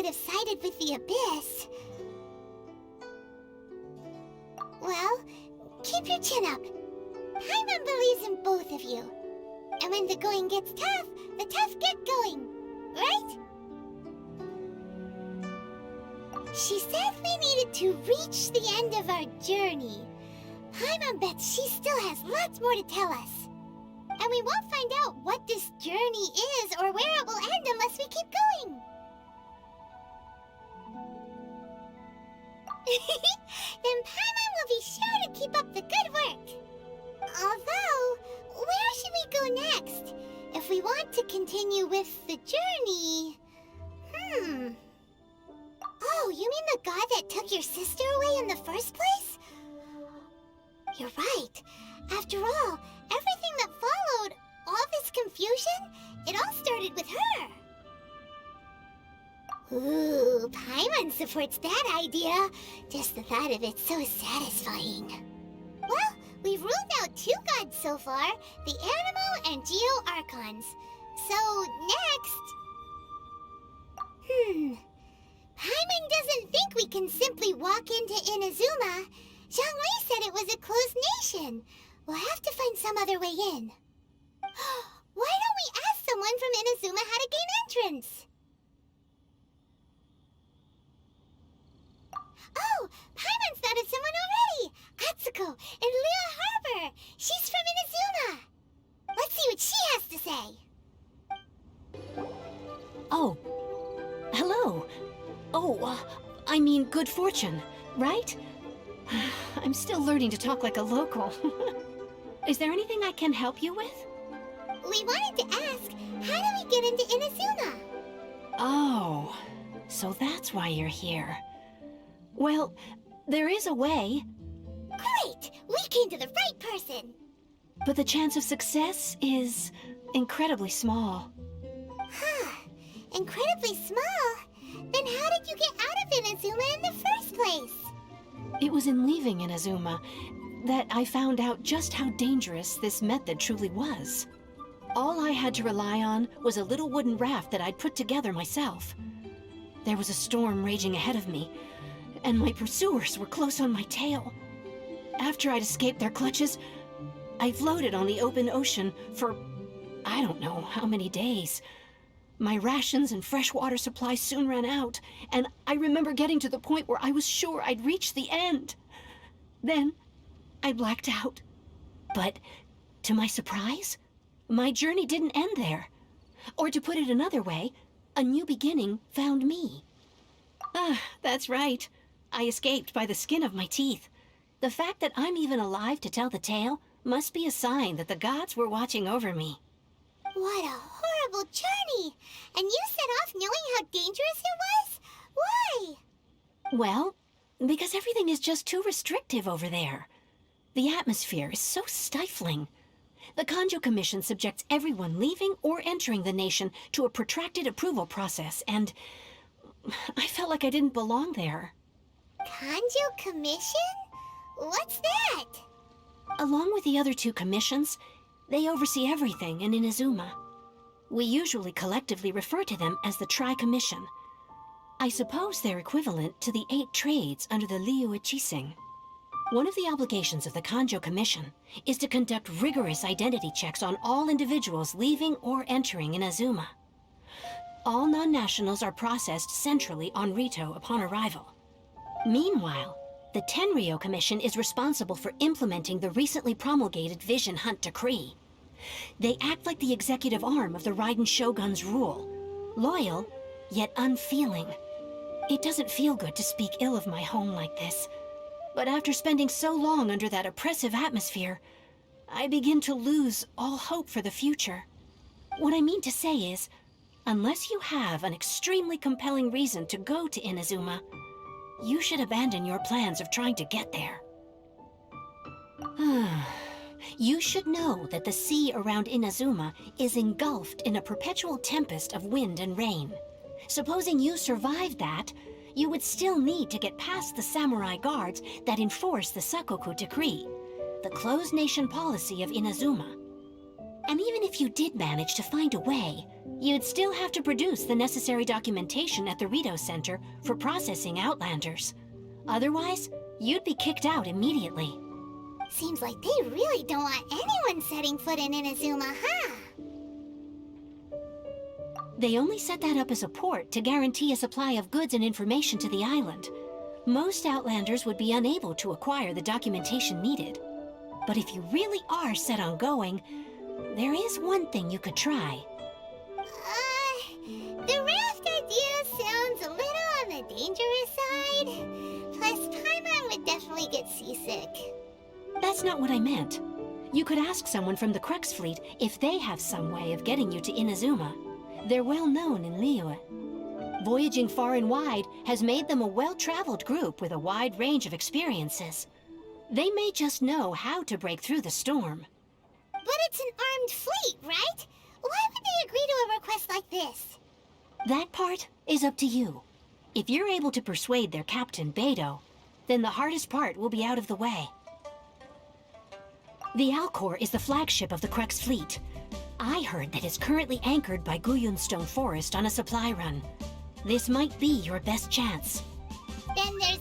would have sided with the Abyss. Well, keep your chin up. Paimon believes in both of you. And when the going gets tough, the tough get going. Right? She said we needed to reach the end of our journey. Paimon bets she still has lots more to tell us. And we won't find out what this journey is or where it will end unless we keep going. Then Paimon will be sure to keep up the good work. Although, where should we go next? If we want to continue with the journey... Oh, you mean the god that took your sister away in the first place? You're right. After all, everything that followed, all this confusion, it all started with her. Ooh, Paimon supports that idea. Just the thought of it's so satisfying. Well, we've ruled out 2 gods so far, the Animo and Geo Archons. So, next... Paimon doesn't think we can simply walk into Inazuma. Zhongli said it was a closed nation. We'll have to find some other way in. Why don't we ask someone from Inazuma how to gain entrance? Oh, Paimon's thought of someone already! Atsuko in Lua Harbor! She's from Inazuma! Let's see what she has to say. Oh. Hello. Oh, I mean good fortune, right? I'm still learning to talk like a local. Is there anything I can help you with? We wanted to ask, how do we get into Inazuma? Oh, so that's why you're here. Well, there is a way. Great! We came to the right person! But the chance of success is incredibly small. Huh. Incredibly small? Then how did you get out of Inazuma in the first place? It was in leaving Inazuma that I found out just how dangerous this method truly was. All I had to rely on was a little wooden raft that I'd put together myself. There was a storm raging ahead of me, and my pursuers were close on my tail. After I'd escaped their clutches, I floated on the open ocean for I don't know how many days. My rations and fresh water supply soon ran out, and I remember getting to the point where I was sure I'd reached the end. Then, I blacked out. But, to my surprise, my journey didn't end there. Or to put it another way, a new beginning found me. That's right. I escaped by the skin of my teeth. The fact that I'm even alive to tell the tale must be a sign that the gods were watching over me. What a horrible journey! And you set off knowing how dangerous it was? Why? Well, because everything is just too restrictive over there. The atmosphere is so stifling. The Kanjo Commission subjects everyone leaving or entering the nation to a protracted approval process, and I felt like I didn't belong there. Kanjo Commission? What's that? Along with the other 2 commissions, they oversee everything in Inazuma. We usually collectively refer to them as the Tri-Commission. I suppose they're equivalent to the 8 trades under the Liu Ichising. One of the obligations of the Kanjo Commission is to conduct rigorous identity checks on all individuals leaving or entering Inazuma. All non-nationals are processed centrally on Rito upon arrival. Meanwhile, the Tenryo Commission is responsible for implementing the recently promulgated Vision Hunt Decree. They act like the executive arm of the Raiden Shogun's rule. Loyal, yet unfeeling. It doesn't feel good to speak ill of my home like this. But after spending so long under that oppressive atmosphere, I begin to lose all hope for the future. What I mean to say is, unless you have an extremely compelling reason to go to Inazuma, you should abandon your plans of trying to get there. You should know that the sea around Inazuma is engulfed in a perpetual tempest of wind and rain. Supposing you survived that, you would still need to get past the samurai guards that enforce the Sakoku Decree, the closed nation policy of Inazuma. And even if you did manage to find a way, you'd still have to produce the necessary documentation at the Rito Center for processing Outlanders. Otherwise, you'd be kicked out immediately. Seems like they really don't want anyone setting foot in Inazuma, huh? They only set that up as a port to guarantee a supply of goods and information to the island. Most Outlanders would be unable to acquire the documentation needed. But if you really are set on going, there is one thing you could try. The raft idea sounds a little on the dangerous side. Plus, Paimon would definitely get seasick. That's not what I meant. You could ask someone from the Crux fleet if they have some way of getting you to Inazuma. They're well known in Liyue. Voyaging far and wide has made them a well-traveled group with a wide range of experiences. They may just know how to break through the storm. But it's an armed fleet, right? Why would they agree to a request like this? That part is up to you. If you're able to persuade their captain, Beidou, then the hardest part will be out of the way. The Alcor is the flagship of the Crux fleet. I heard that it's currently anchored by Guyunstone Forest on a supply run. This might be your best chance. Then there's